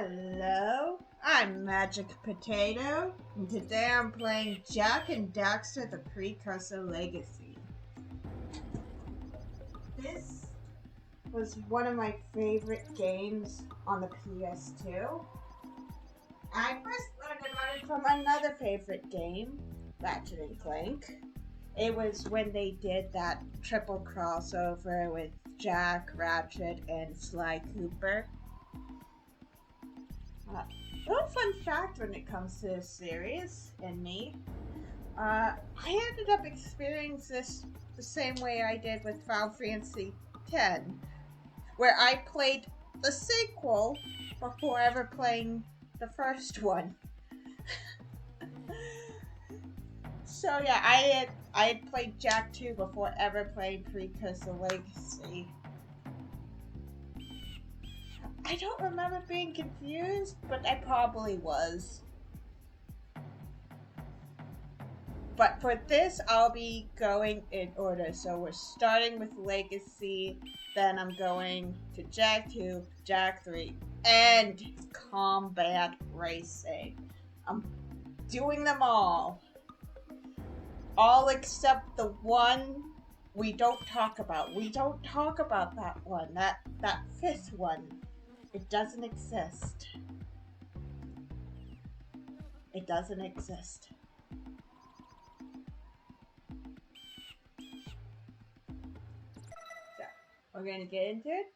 Hello, I'm Magic Potato, and today I'm playing Jak&Daxter: The Precursor Legacy. This was one of my favorite games on the PS2. I first learned about it from another favorite game, Ratchet and Clank. It was when they did that triple crossover with Jak, Ratchet, and Sly Cooper. A little fun fact when it comes to this series and me. I ended up experiencing this the same way I did with Final Fantasy X, where I played the sequel before ever playing the first one. So yeah, I had played Jak 2 before ever playing Precursor Legacy. I don't remember being confused, but I probably was. But for this, I'll be going in order. So we're starting with Legacy, then I'm going to Jak 2, Jak 3, and Combat Racing. I'm doing them all. All except the one we don't talk about. We don't talk about that one. That fifth one. It doesn't exist. It doesn't exist. So, we're gonna get into it.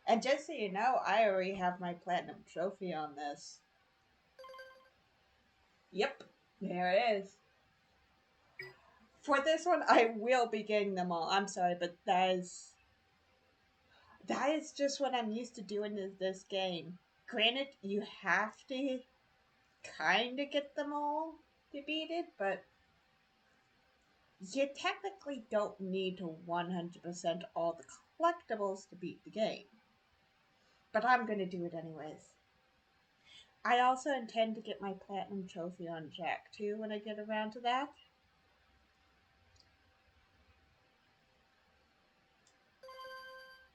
And just so you know, I already have my platinum trophy on this. Yep, there it is. For this one, I will be getting them all. I'm sorry, but that is just what I'm used to doing in this game. Granted, you have to kind of get them all to beat it, but you technically don't need to 100% all the collectibles to beat the game. But I'm going to do it anyways. I also intend to get my platinum trophy on Jak 2 when I get around to that.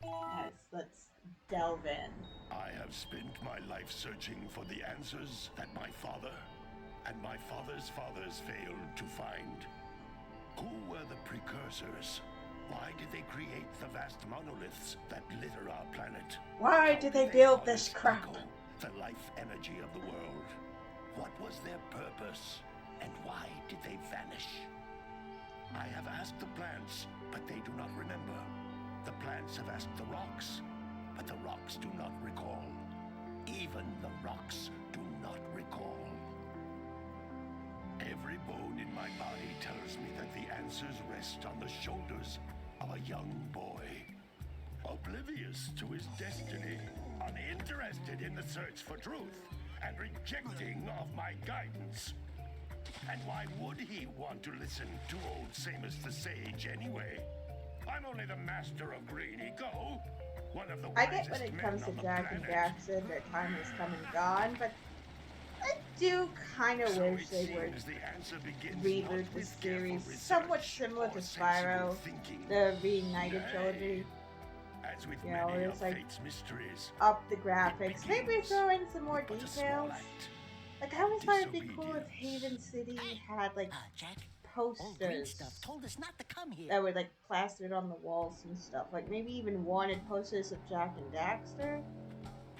Yes, let's delve in. I have spent my life searching for the answers that my father and my father's fathers failed to find. Who were the precursors? Why did they create the vast monoliths that litter our planet? Why did they build this crap? The life energy of the world. What was their purpose? And why did they vanish? I have asked the plants, but they do not remember. The plants have asked the rocks, but the rocks do not recall. Even the rocks do not recall. Every bone in my body tells me that the answers rest on the shoulders of a young boy. Oblivious to his destiny, uninterested in the search for truth, and rejecting of my guidance. And why would he want to listen to old Samus the Sage anyway? I'm only the master of Greedy Go, one of the I get when it comes to Jak&Daxter, their time has come and gone, but I do kind of wish they would reboot the series somewhat similar to Spyro, the Reunited trilogy. You know, it's like up the graphics, maybe throw in some more details. Like, I always thought it'd be cool if Haven City had like posters that were like plastered on the walls and stuff. Like maybe even wanted posters of Jak&Daxter.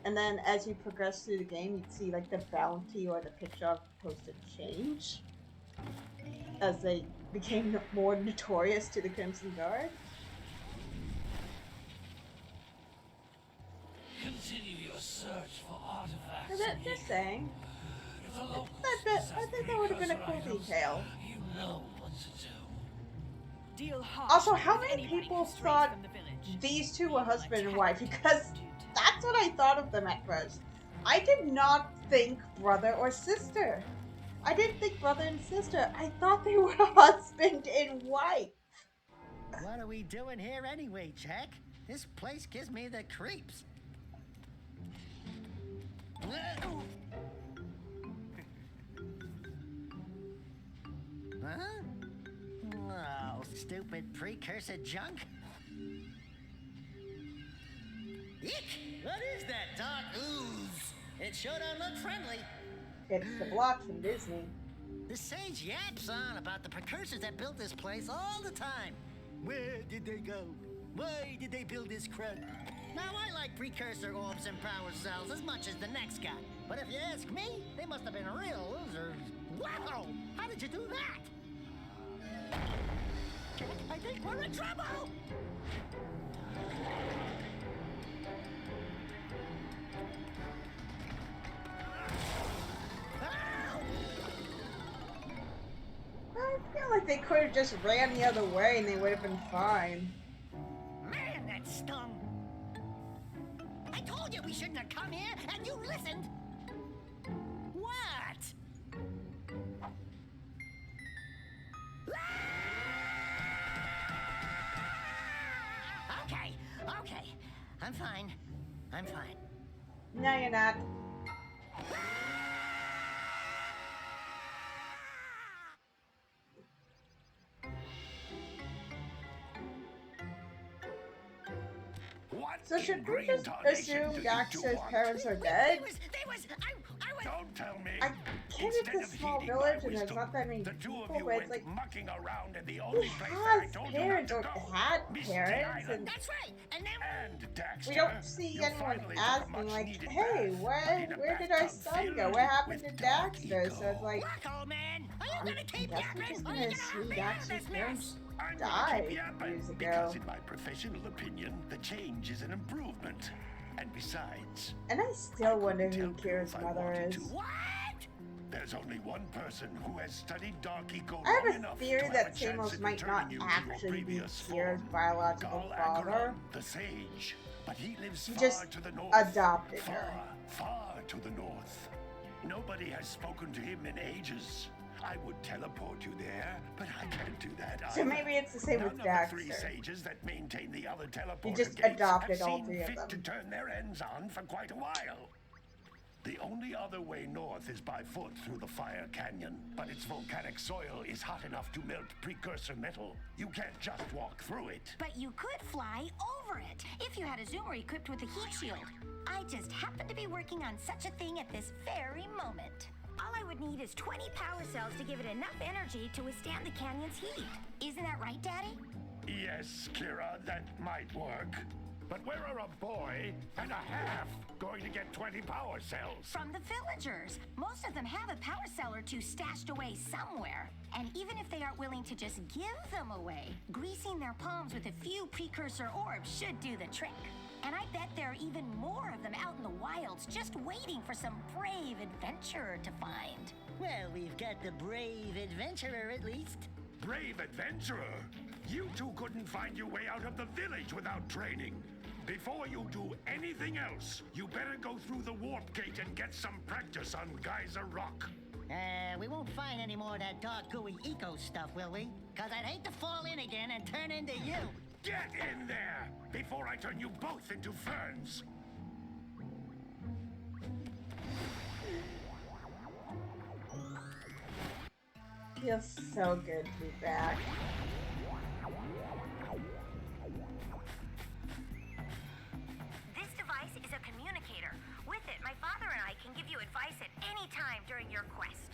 And then as you progress through the game, you'd see like the bounty or the picture of the poster change as they became more notorious to the Crimson Guard. Continue your search for artifacts. Just saying. I think that would have been a cool detail. You know what to do. Deal harsh Also, how with many anybody people who strays thought from the village. these two were husband and wife? Because that's what I thought of them at first. I did not think brother or sister. I didn't think brother and sister. I thought they were husband and wife. What are we doing here anyway, Jak? This place gives me the creeps. Huh? Oh, stupid precursor junk. Eek! What is that dark ooze? It sure don't look friendly. It's the block from Disney. The sage yaps on about the precursors that built this place all the time. Where did they go? Why did they build this crud? Now, I like precursor orbs and power cells as much as the next guy. But if you ask me, they must have been real losers. Wow! How did you do that? I think we're in trouble! I feel like they could have just ran the other way and they would have been fine. Man, that stung! I told you we shouldn't have come here, and you listened! What? Okay. I'm fine. No, you're not. What So should we in just green assume tarnation do you Daxter's want? parents are dead? Don't tell me. I get it's Instead a of small heeding village my and there's wisdom, not that many the two of people, you but it's went like, mucking around in the who only place that I has told you not parents to or go. had Misty parents? Island. And That's right. And then And Daxter, we don't see you anyone finally took a asking, like, much-needed hey, bath in a where did our bathtub son go? filled What happened to with dark Daxter? So it's eco. like, look, old man. Are you I gonna keep guess we're yapping? just Or are gonna you assume gonna Daxter's this parents mess? I'm died gonna keep yapping, years ago. because in my professional opinion, the change is an improvement. And besides, And I still wonder who couldn't tell you Kira's if I mother wanted is. to. What? There's only one person who has studied dark eco I long have a enough theory to have that a chance Samos at might not returning you to your actually be previous Kira's form. biological Gal father. Acheron, the sage, but he lives He far just to the north. adopted far, her. far to the north. Nobody has spoken to him in ages. I would teleport you there, but I can't do that So either. maybe it's the same None with of the three Daxter. sages that maintain the other teleporter just gates adopted have all seen three of fit them. to turn their ends on for quite a while. The only other way north is by foot through the Fire Canyon, but its volcanic soil is hot enough to melt precursor metal. You can't just walk through it. But you could fly over it if you had a zoomer equipped with a heat shield. I just happen to be working on such a thing at this very moment. All I would need is 20 power cells to give it enough energy to withstand the canyon's heat. Isn't that right, Daddy? Yes, Kira, that might work. But where are a boy and a half going to get 20 power cells? From the villagers. Most of them have a power cell or two stashed away somewhere. And even if they aren't willing to just give them away, greasing their palms with a few precursor orbs should do the trick. And I bet there are even more of them out in the wilds just waiting for some brave adventurer to find. Well, we've got the brave adventurer at least. Brave adventurer! You two couldn't find your way out of the village without training. Before you do anything else, you better go through the warp gate and get some practice on Geyser Rock. We won't find any more of that dark gooey eco stuff, will we? Cause I'd hate to fall in again and turn into you. Get in there before I turn you both into ferns. Feels so good to be back. This device is a communicator. With it, my father and I can give you advice at any time during your quest.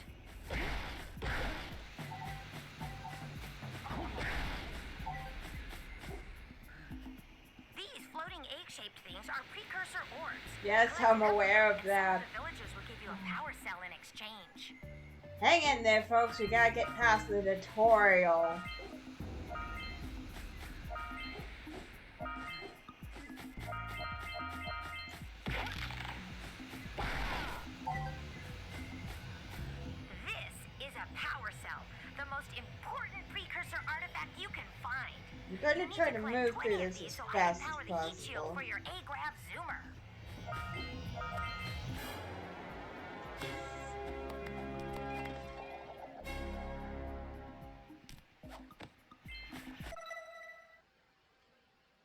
These floating egg-shaped things are precursor orbs. Yes, I'm aware of that. The villagers will give you a power cell in exchange. Hang in there, folks. We gotta get past the tutorial. This is a power cell, the most important precursor artifact you can find. I'm gonna try to move through this as fast as power the heat shield possible. for your A-Grav zoomer.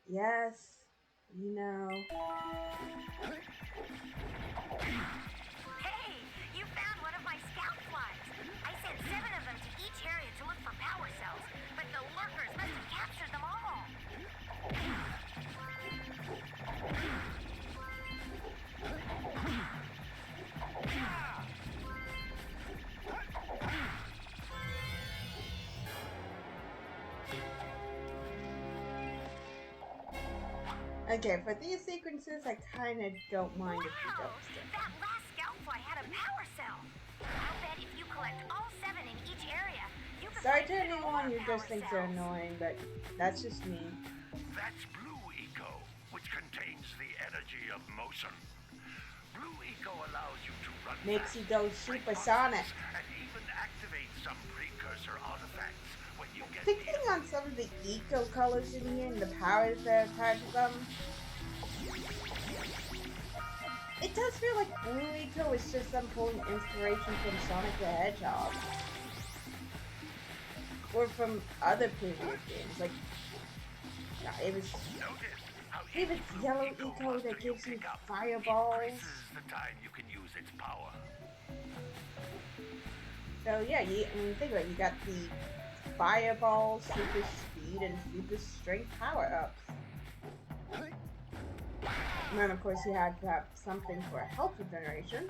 Yes, you know. Hey, you found one of my scout flies. I sent 7 of them to each area to look for power cells, but the lurkers must have captured them all. Okay, for these sequences, I kind of don't mind if you Wow! don't stick. That last scoutfly had a power cell. I'll bet if you collect all 7 in each area, you can Sorry find to even more anyone who power just thinks they're cells. annoying, but that's just me. That's Blue Eco, which contains the energy of motion. Blue Eco allows you to run Makes fast, you go break supersonic. boxes, and even activate some precursor artifacts when you get Picking near. on some of the eco colors in here and the powers that are tied to them, it does feel like Blue Eco is just them pulling inspiration from Sonic the Hedgehog. Or from other previous games, like, yeah, it was, Notice how if each it's Blue yellow Eco eco cluster that gives you pick up fireballs. increases the time you can use its power. So yeah, think about it, you got the fireball, super speed, and super strength power-ups. And then of course you had to have something for health regeneration.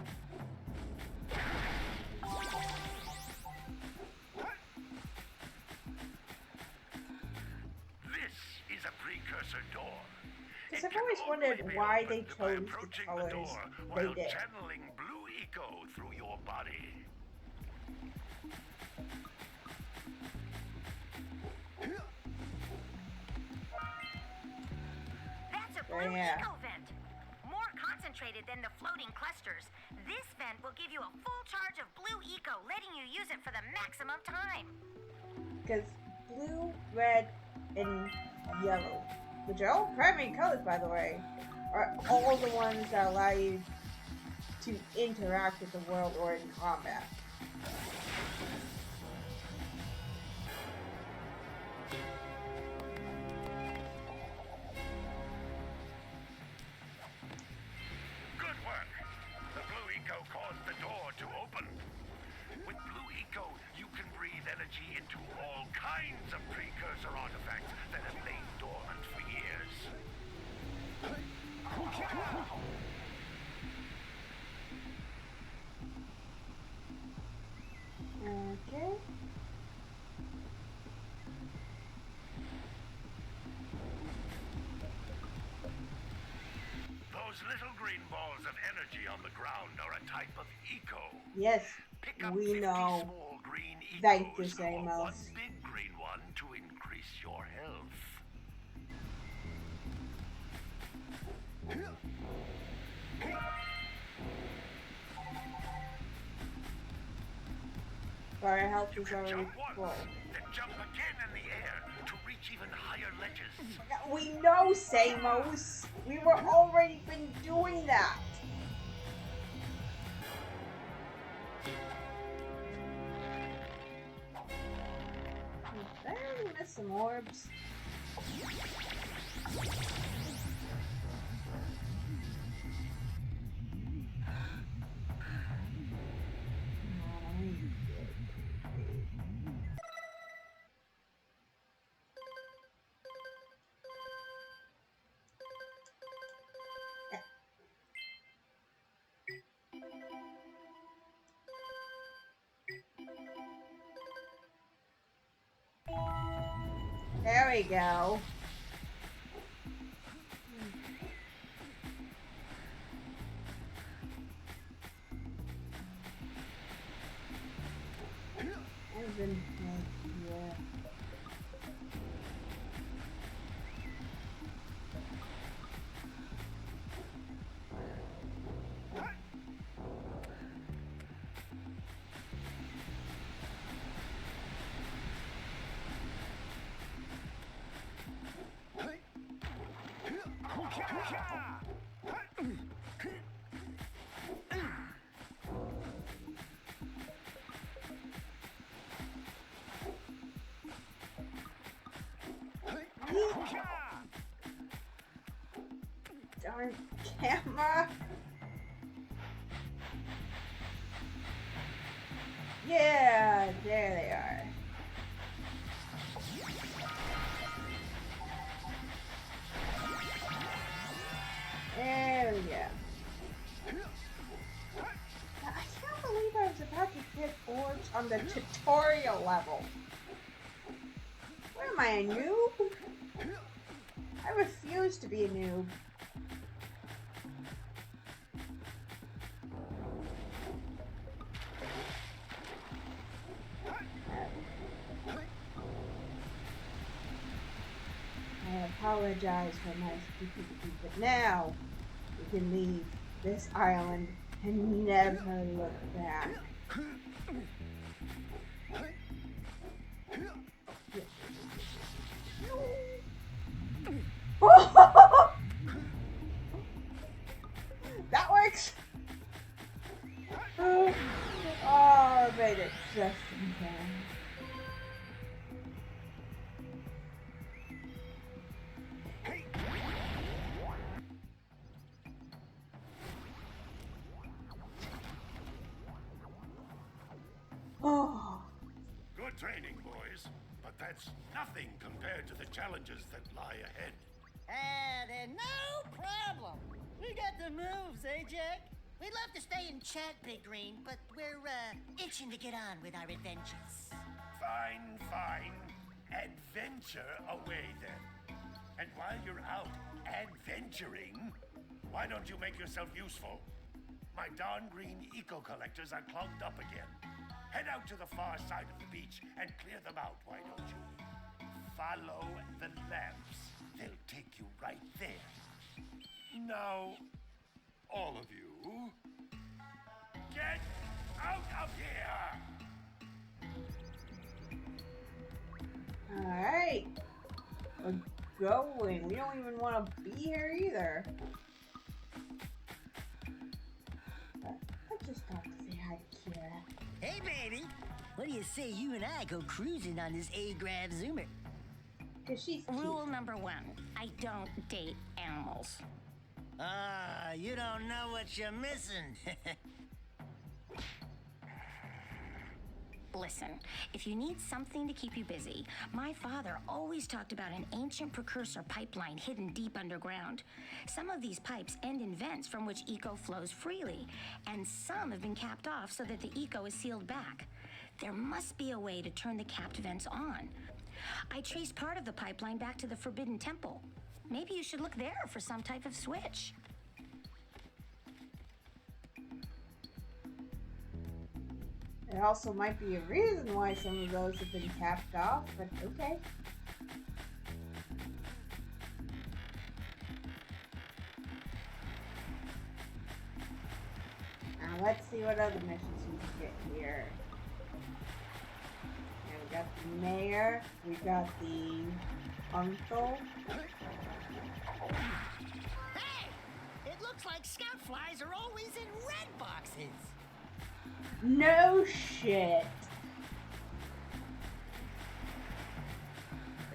This is a precursor door. Because It I've can always only wondered be why they opened by chose the approaching the colors door they while did. channeling Blue Eco through your body. That's a So, blue yeah. eco vent. More concentrated than the floating clusters. This vent will give you a full charge of blue eco, letting you use it for the maximum time. Because blue, red, and yellow, which are all primary colors by the way, are all the ones that allow you to interact with the world or in combat. Good work. The Blue Eco caused the door to open. With Blue Eco, you can breathe energy into all kinds of precursor artifacts that have lain dormant for years. Okay. Those little green balls of energy on the ground are a type of eco. Yes, Pick up we 50 know. small green ecos Thank you, or Samos. one big green one to increase your health. But our health You is can already jump full. once, then jump again in the air to reach even higher ledges. We know, Samos! We were already been doing that! Did I already miss some orbs? There we go. I've been yeah. Darn camera. Yeah, there they are. There we go. Now, I can't believe I was about to get orbs on the tutorial level. What am I, a noob? I refuse used to be a noob. I apologize for my stupidity, but now we can leave this island and never look back. That works! Oh, I made it just in time. Oh. Good training, boys, but that's nothing compared to the challenges that lie ahead. Then no problem. We got the moves, eh, Jack? We'd love to stay and chat, Big Green, but we're, itching to get on with our adventures. Fine, fine. Adventure away then. And while you're out adventuring, why don't you make yourself useful? My darn green eco-collectors are clogged up again. Head out to the far side of the beach and clear them out, why don't you? Follow the lamps. They'll take you right there. Now, all of you, get out of here! Alright. We're going. We don't even want to be here either. I just got to say hi to Kira. Hey, baby. What do you say you and I go cruising on this A-Grav Zoomer? Because she's cute. Rule number 1, I don't date animals. Ah, you don't know what you're missing. Listen, if you need something to keep you busy, my father always talked about an ancient precursor pipeline hidden deep underground. Some of these pipes end in vents from which eco flows freely, and some have been capped off so that the eco is sealed back. There must be a way to turn the capped vents on. I traced part of the pipeline back to the Forbidden Temple. Maybe you should look there for some type of switch. There also might be a reason why some of those have been capped off, but okay. Now let's see what other missions we can get here. Yeah, we got the mayor, we got the uncle. Hey! It looks like scout flies are always in red boxes. No shit.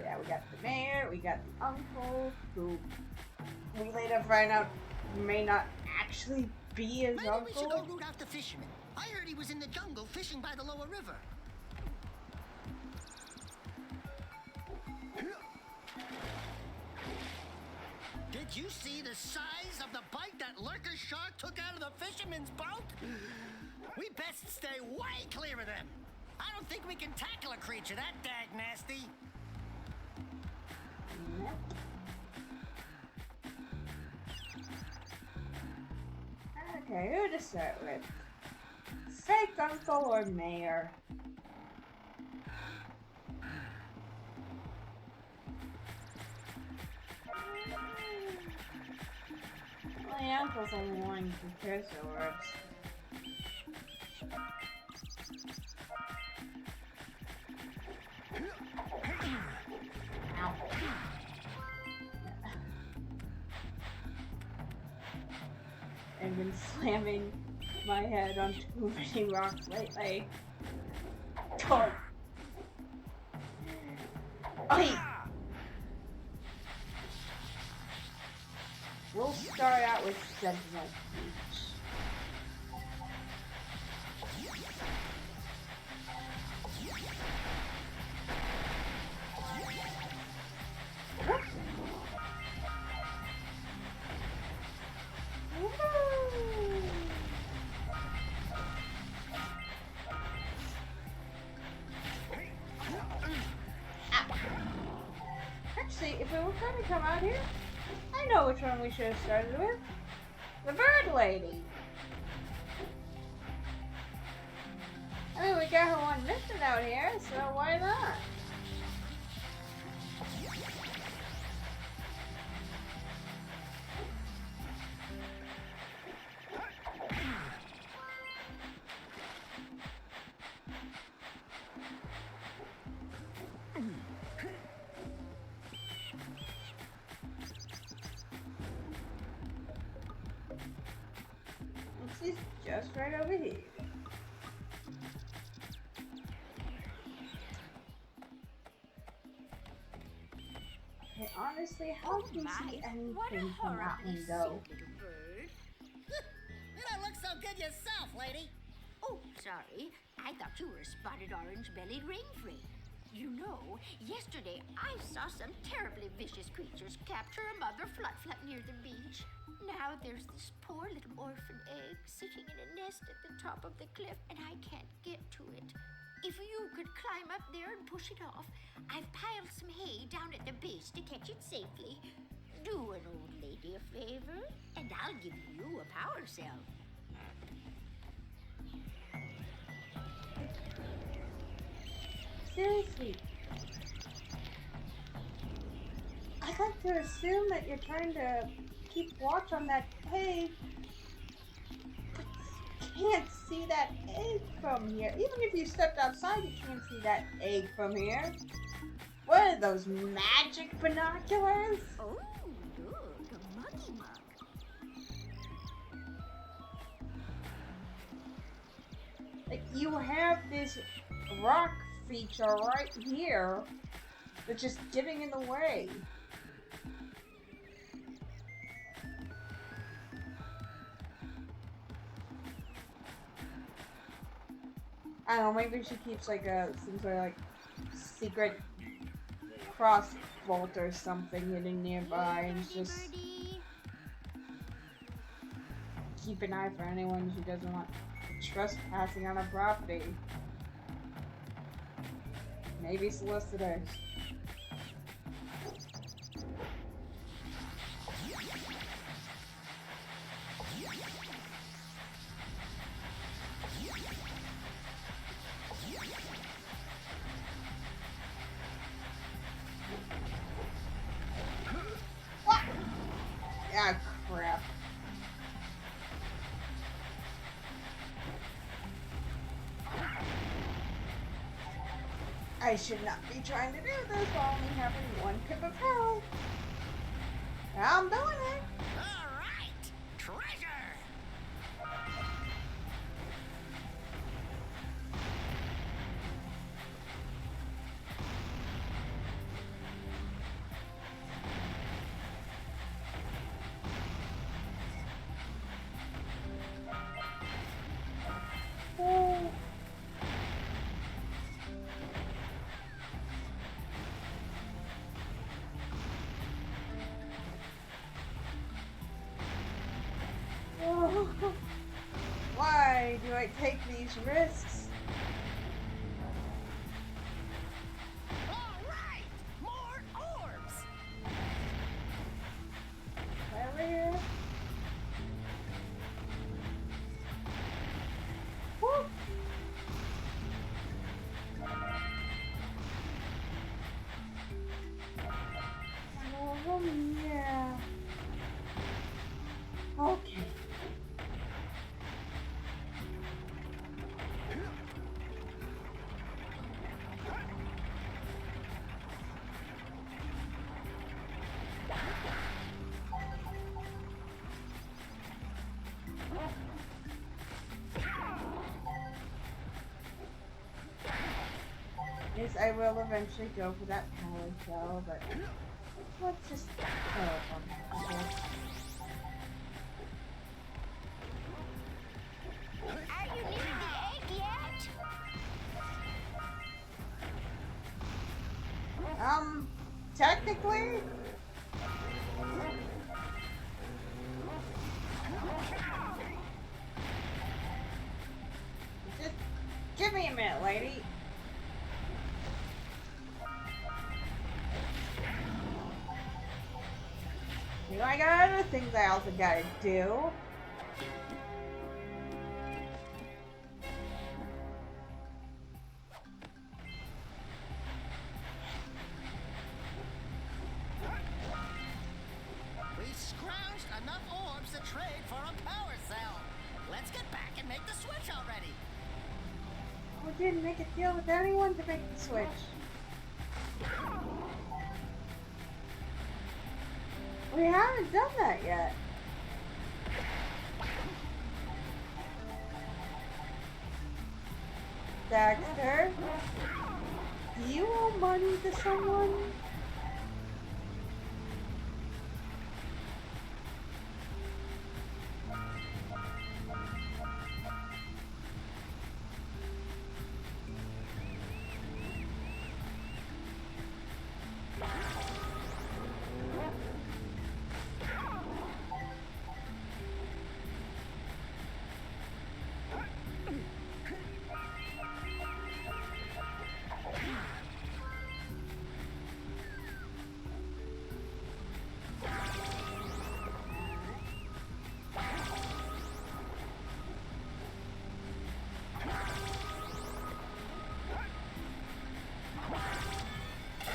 Yeah, we got the mayor, we got the uncle, who we later find out may not actually be his Maybe uncle. we should go root out the fisherman. I heard he was in the jungle fishing by the lower river. Did you see the size of the bite that lurker shark took out of the fisherman's boat? We best stay way clear of them. I don't think we can tackle a creature that dag nasty. Okay, who to start with? Fake uncle or mayor? Well, the uncle's only one who cares the orbs. Ow. I've been slamming my head on too many rocks lately. Oh. Oi. We'll start out with Sentinel Beach. Actually, if it were going to come out here, I know which one we should have started with. The bird lady. I mean, we got her one mission out here, so why not? She's just right over here. Okay, honestly, how can you see anything from that window? You don't look so good yourself, lady. Oh, sorry. I thought you were a spotted orange-bellied rainfree. You know, yesterday I saw some terribly vicious creatures capture a mother flut-flut near the beach. Now there's this poor little orphan egg sitting in a nest at the top of the cliff, and I can't get to it. If you could climb up there and push it off, I've piled some hay down at the base to catch it safely. Do an old lady a favor, and I'll give you a power cell. Seriously. I like to assume that you're trying to keep watch on that egg, but you can't see that egg from here. Even if you stepped outside, you can't see that egg from here. What are those, magic binoculars? Oh, look, a muggy mug. Like, you have this rock feature right here that's just getting in the way. I don't know, maybe she keeps like some sort of like secret cross vault or something hidden nearby and just keep an eye for anyone who doesn't want trespassing on a property. Maybe solicitors. What? Ah, crap. I should not be trying to do this while only having one cup of health. I'm doing it. All right, treasure. Oh. Oh. Why do I take these risks? All right, more orbs. Over here. Woo. Oh, yeah. Okay. Yes, I will eventually go for that power cell, but let's just Are you near the egg yet? Technically, just give me a minute, lady. I got other things I also gotta do. We scrounged enough orbs to trade for a power cell. Let's get back and make the switch already. We didn't make a deal with anyone to make the switch. We haven't done that yet. Daxter, do you owe money to someone?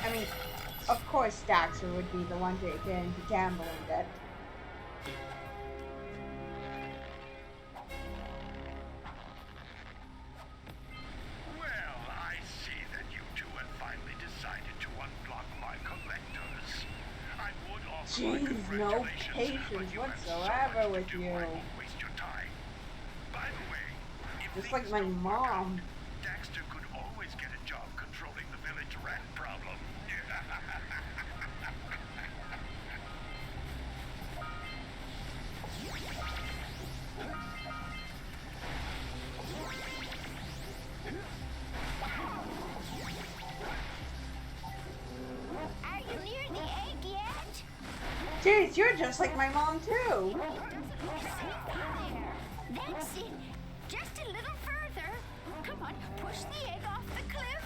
I mean, of course Daxter would be the one to get into gambling debt. Well, I see that you two have finally decided to unblock my collectors. I would offer my Jeez, no congratulations, patience but you have so whatsoever much to with do, you. I won't waste your time. By the way, if Just things like my don't work mom. out, Daxter could always get a job controlling the village rat problem. Are you near the egg yet? Jeez, you're just like my mom too. That's it. Just a little further. Come on, push the egg off the cliff.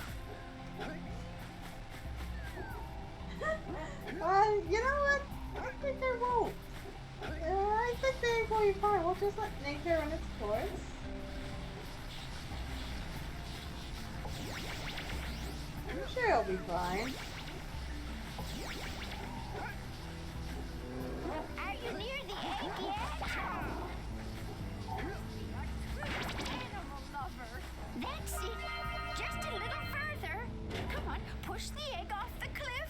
You know what? I think they won't. I think they're going to be fine. We'll just let nature run its course. I'm sure it'll be fine. Are you near the egg yet? Animal lover. That's it. Just a little further. Come on, push the egg off the cliff.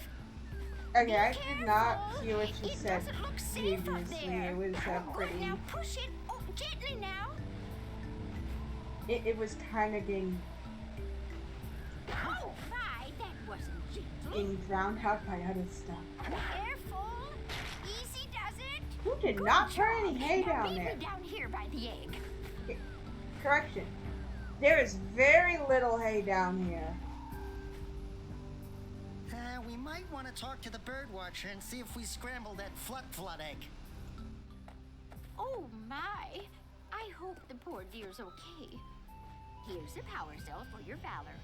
Okay, I did not hear what she It said doesn't look safe up previously. there. It was Good, pretty. now push it. Oh, gently now. It was kind of getting Oh my, that wasn't gentle. drowned out by other stuff. Careful. Easy does it. Who did Good not put any job. hay Now down meet there? me down here by the egg. Correction. There is very little hay down here. We might want to talk to the bird watcher and see if we scramble that flood egg. Oh my. I hope the poor dear's okay. Here's a power cell for your valor.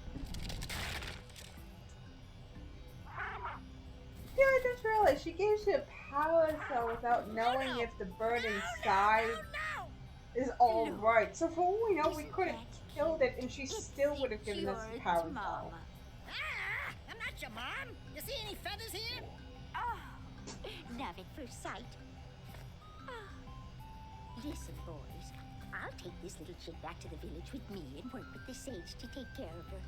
Yeah, I just realized she gave you a power cell without knowing if the bird inside is all right. So for all we know, we could have killed it and she still would have given us the power cell. Ah, I'm not your mom. You see any feathers here? Oh, love at first sight. Oh. Listen, boys. I'll take this little chick back to the village with me and work with the sage to take care of her.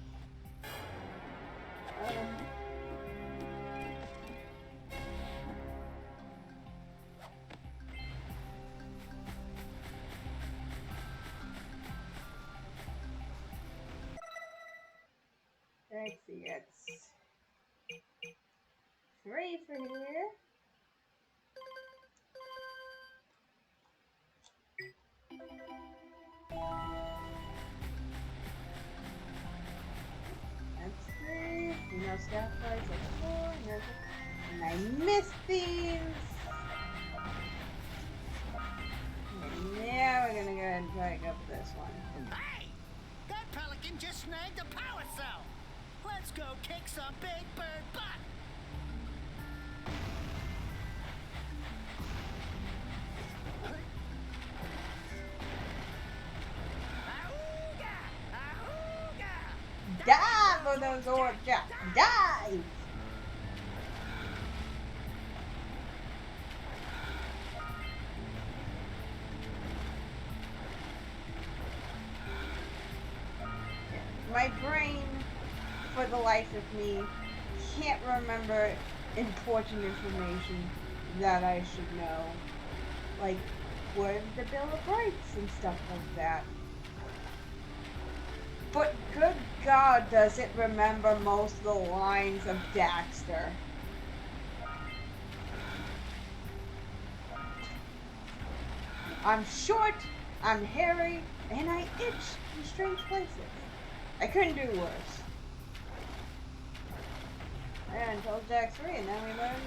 Let's see, it's 3 for here. That's 3. You know, staff price is 4. And I missed these. And now we're gonna go ahead and drag up this one. Hey! That pelican just snagged a power cell! Let's go kick some big bird butt! throw those orbs, Jack. Die! My brain, for the life of me, can't remember important information that I should know. Like, what is the Bill of Rights and stuff like that. But good God, does it remember most of the lines of Daxter. I'm short, I'm hairy, and I itch in strange places. I couldn't do worse. And until Jack 3, and then we learned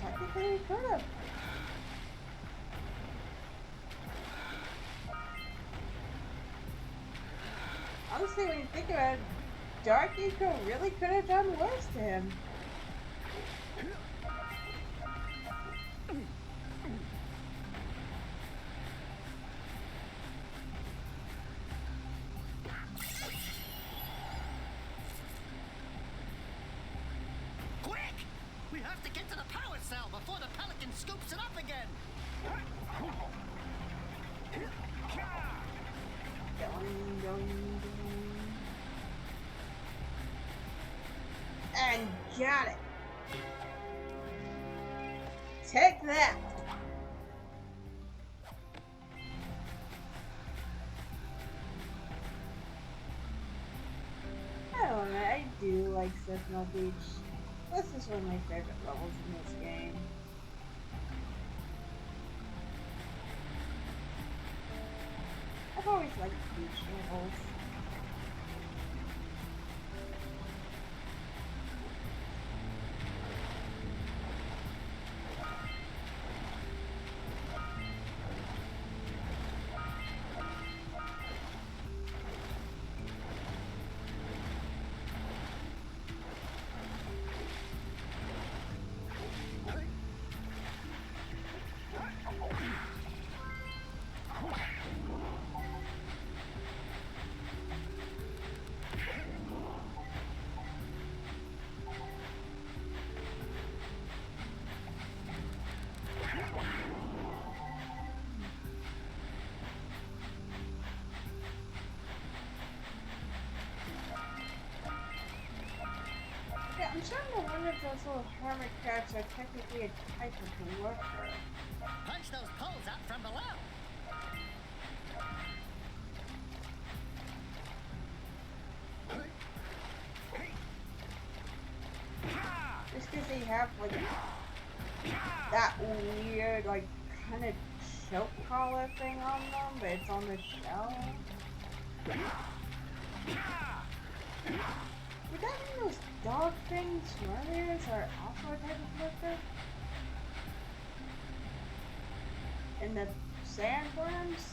technically we could have. Honestly, when you think about it, Dark Eco really could have done worse to him. Quick! We have to get to the power cell before the Pelican scoops it up again. And got it. Take that. I don't know, I do like Sentinel Beach. This is one of my favorite levels in this game. I've always liked beach levels. I'm starting to wonder if those little hermit crabs are technically a type of worker. Punch those poles out from below. Just because they have like that weird like kind of choke collar thing on them, but it's on the shell. Would that mean those dog things warriors are also a type of worker? And the sandworms?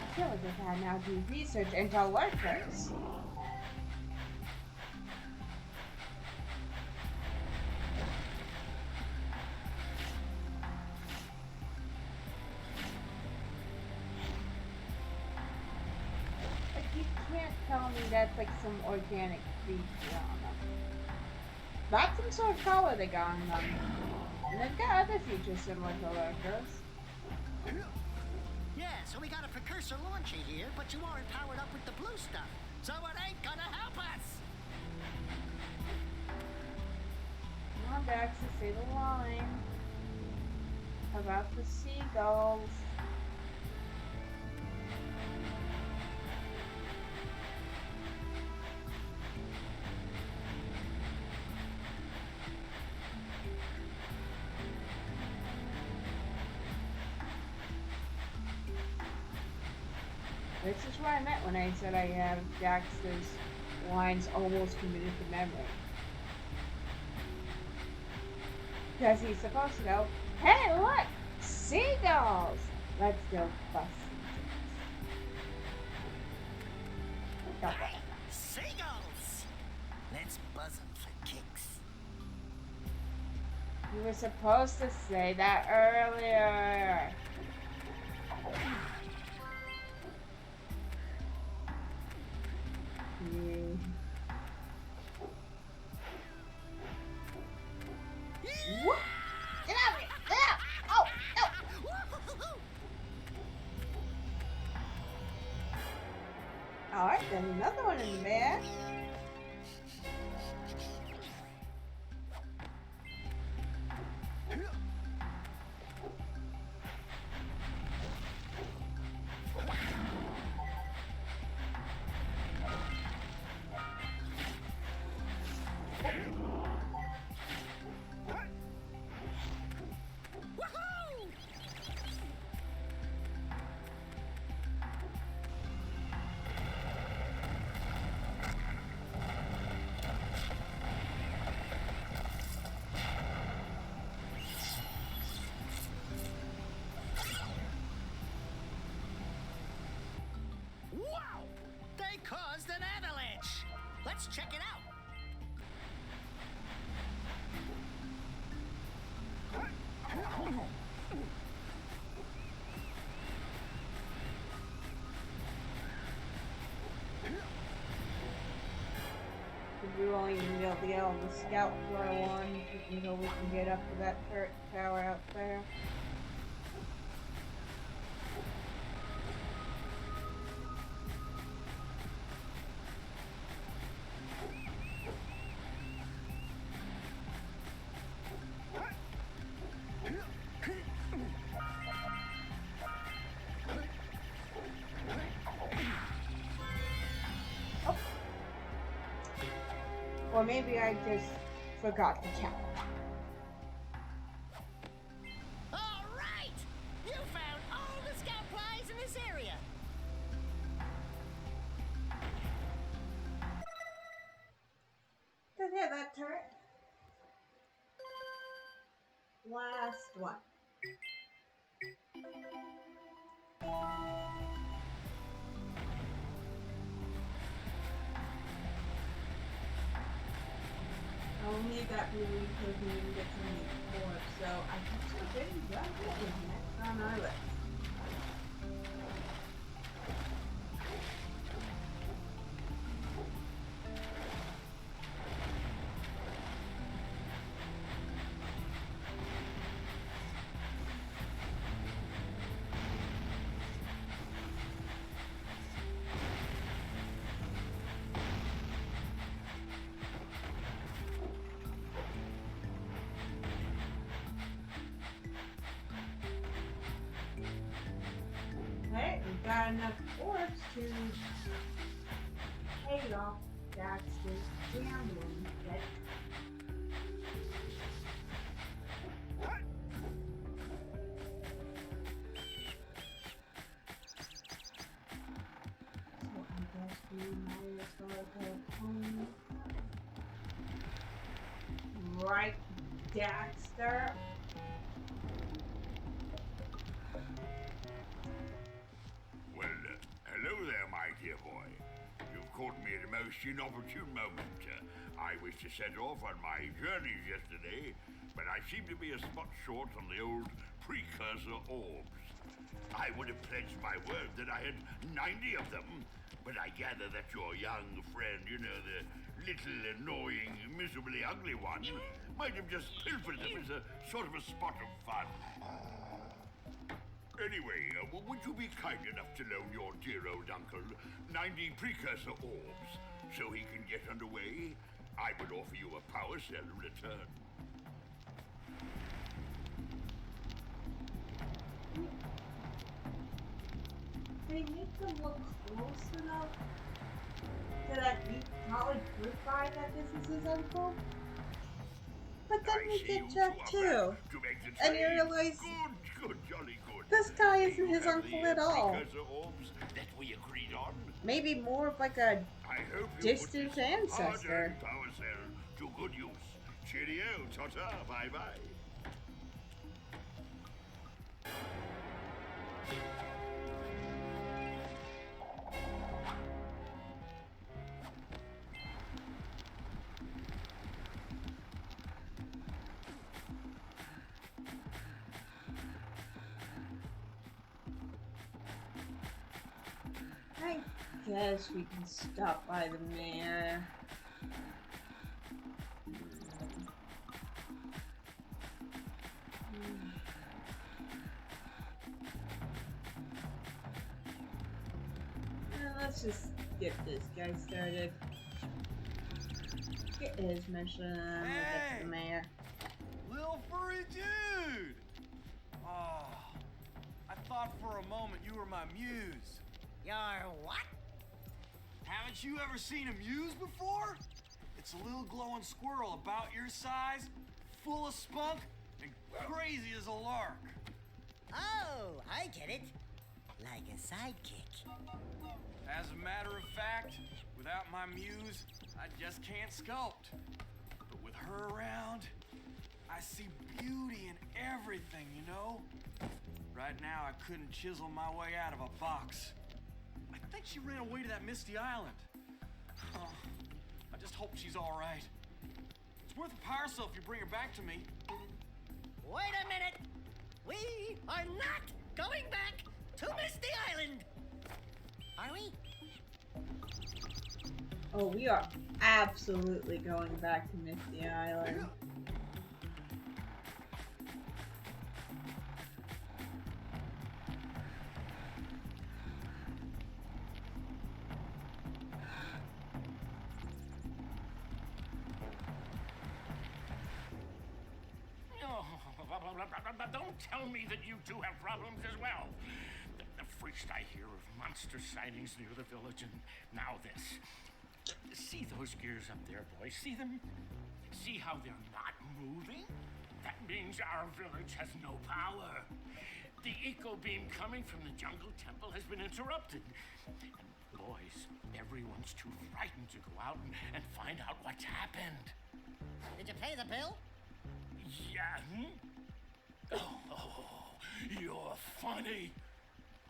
I feel like if I now do research into workers. Tell me that's like some organic feature on them. That's some sort of color they got on them. And they've got other features similar to lurkers. Yeah, so we got a precursor launcher here, but you aren't powered up with the blue stuff. So it ain't gonna help us! Come on, Daxter, say the line. About the seagulls. This is what I meant when I said I have Daxter's lines almost committed to memory. Because he's supposed to go, hey look! Seagulls! Let's go bust some chickens. Seagulls! Let's buzz them for kicks. You were supposed to say that earlier. you. What? Get out of here! Get out! Oh, no! Alright, then another one in the bag. Wow! They caused an avalanche! Let's check it out! We won't even be able to get on the scout floor one until we can get up to that turret tower out there. Or maybe I just forgot to count. All right! You found all the scout flies in this area! Did hit that turret. Last one. Only that we could even get to the four, so I think so pretty well next on our list. Hey, we've got enough orbs to pay off Daxter's gambling debt. So I guess we might as well go home. Right, Daxter? Well, hello there, my dear boy. You've caught me at a most inopportune moment. I was to set off on my journeys yesterday, but I seem to be a spot short on the old precursor orbs. I would have pledged my word that I had 90 of them, but I gather that your young friend, you know, the little annoying, miserably ugly one, might have just pilfered them as a sort of a spot of fun. Anyway, would you be kind enough to loan your dear old uncle 90 precursor orbs so he can get underway? I would offer you a power cell in return. They make them look close enough that you probably could find that this is his uncle. But then I we see get you Jack two are too, back to make the and you trade. realize Good, jolly good. this guy Do isn't you his have uncle the, at all. precursor orbs that we agreed on? Maybe more of like a I hope you distant put this ancestor. hard-earned power cell to good use. Cheerio, ta-ta, bye-bye. I guess we can stop by the mayor. Let's just get this guy started. Get his mission and then we'll get to the mayor. Little furry dude! Oh, I thought for a moment you were my muse. Your what? Haven't you ever seen a muse before? It's a little glowing squirrel about your size, full of spunk, and crazy as a lark. Oh, I get it. Like a sidekick. As a matter of fact, without my muse, I just can't sculpt. But with her around, I see beauty in everything, you know? Right now, I couldn't chisel my way out of a box. I think she ran away to that misty island. Oh, I just hope she's all right. It's worth a power cell if you bring her back to me. Wait a minute. We are not going back to Misty Island. Are we? Oh, we are absolutely going back to Misty Island. Don't tell me that you two have problems as well. The first I hear of monster sightings near the village, and now this. See those gears up there, boys? See them? See how they're not moving? That means our village has no power. The eco beam coming from the jungle temple has been interrupted. And boys, everyone's too frightened to go out and find out what's happened. Did you pay the bill? Yeah, Oh, you're funny.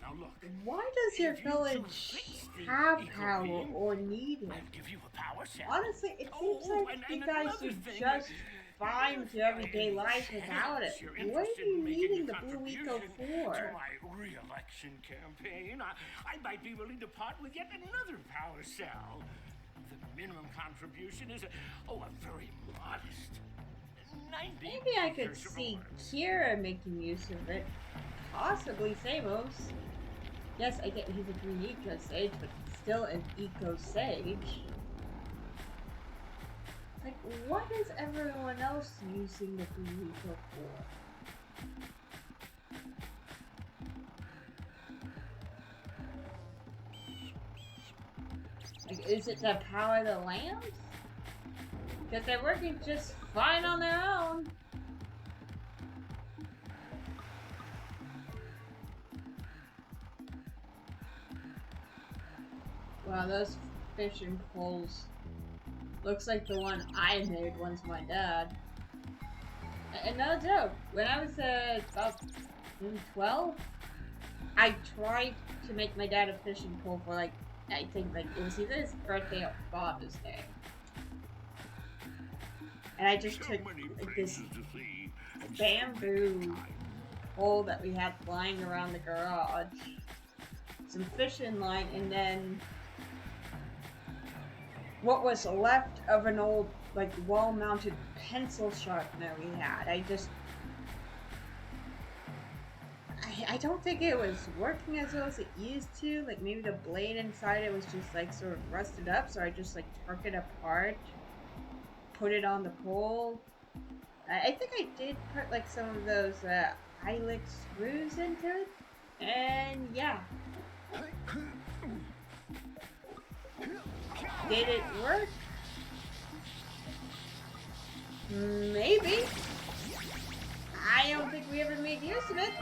Now look. Why does your if you village two fix the have eco power beam, or need it? I'll give you a power cell. Honestly, it seems like you guys another would thing, just fine to everyday life without it. You're What are interested you in making needing a the Blue Eco contribution for? To my re-election campaign, I might be willing to part with yet another power cell. The minimum contribution is a very modest 90. Maybe I could see Kira making use of it. Possibly Samos. Yes, I get he's a green eco sage, but still an eco sage. Like, what is everyone else using the blue eco for? Like, is it to power the lamps? Because they're working just fine on their own. Wow, those fishing poles looks like the one I made once my dad. And no joke, when I was about 12, I tried to make my dad a fishing pole for like, I think like it was either his birthday or Father's Day. And I just took like, this bamboo pole that we had lying around the garage, some fishing line, and then what was left of an old, like, wall-mounted pencil sharpener we had. I don't think it was working as well as it used to. Like, maybe the blade inside it was just, like, sort of rusted up, so I just, like, took it apart, put it on the pole. I think I did put, like, some of those, Eilix screws into it, and yeah. Did it work? Maybe. I don't think we ever made use of it.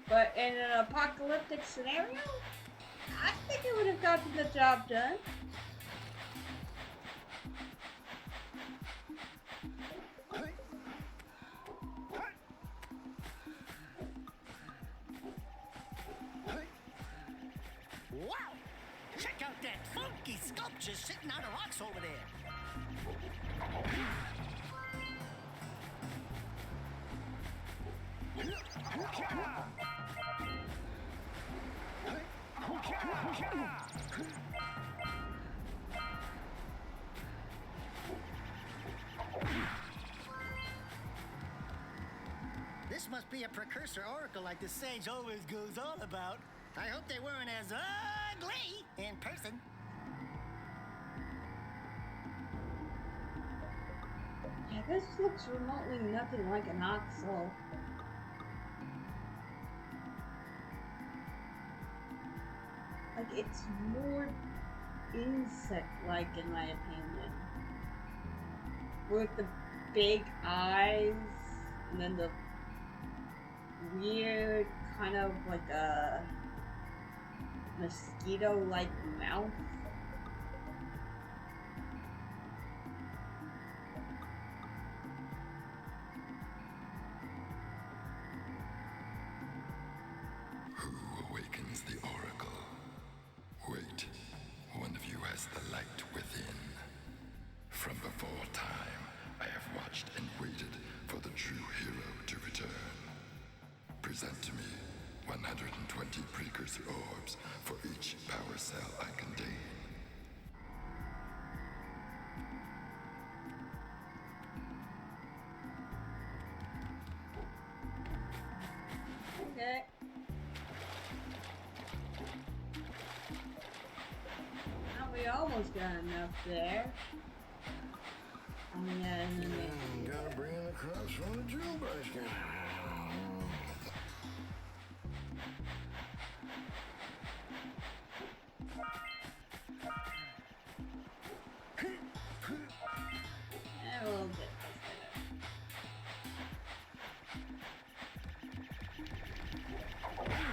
But in an apocalyptic scenario, I think it would have gotten the job done. Wow! Check out that funky sculpture sitting on the rocks over there. This must be a precursor oracle like the sage always goes on about. I hope they weren't as ugly in person. Yeah, this looks remotely nothing like an oxel. Like, it's more insect-like in my opinion. With the big eyes, and then the weird kind of like a mosquito-like mouth. Who awakens the oracle? Wait, one of you has the light within. From before time, I have watched and waited for the true hero to return. Present to me 120 precursor orbs for each power cell I contain. Okay. Now we almost got enough there. Oh yeah, and then Gotta bring in the crops from the drill basket. we'll get this later.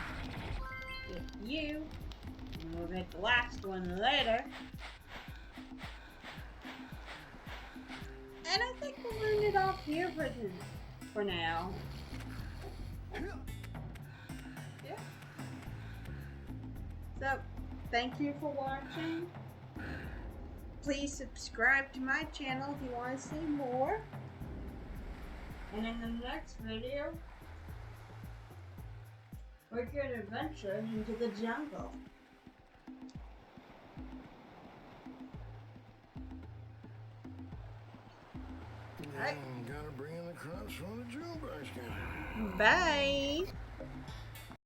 Get you. And we'll get the last one later. And I think we'll round it off here for now. Yeah. So, thank you for watching. Please subscribe to my channel if you want to see more. And in the next video, we're going to venture into the jungle. Alright. Gotta bring in the crops from the drill basket. Bye.